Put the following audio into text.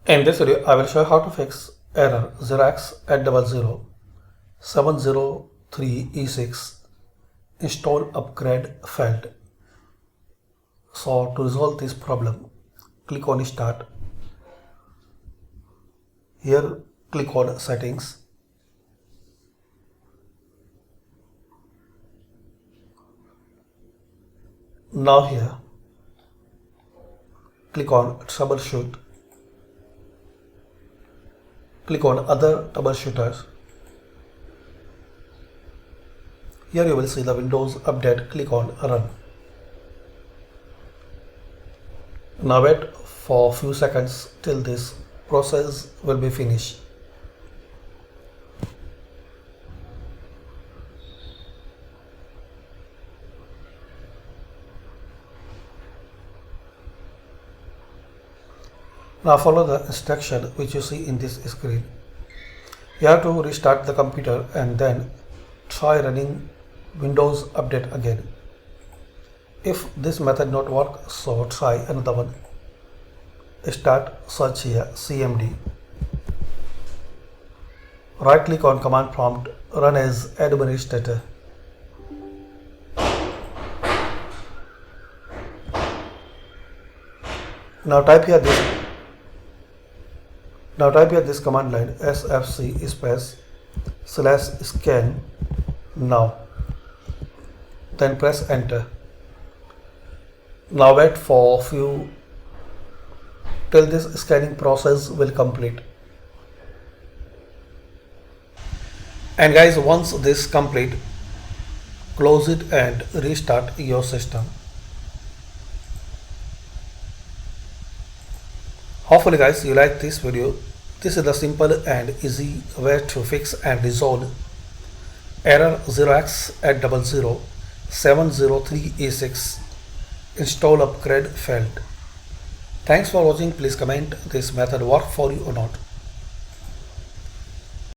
In this video, I will show how to fix error 0x800703e6 install upgrade failed. So to resolve this problem, click on Start. Here click on Settings. Now here click on Troubleshoot. Click on Other Troubleshooters. Here you will see the Windows Update. Click on Run. Now wait for a few seconds till this process will be finished. Now follow the instruction which you see in this screen. You have to restart the computer and then try running Windows Update again. If this method not work, so try another one. Start, search here CMD. Right click on command prompt, run as administrator. Now type here this command line sfc /scan now. Then press enter. Now wait for a few till this scanning process will complete. And guys, once this complete, close it and restart your system. Hopefully guys you like this video. This is the simple and easy way to fix and resolve error 0x800703e6 install upgrade failed. Thanks for watching. Please comment this method work for you or not.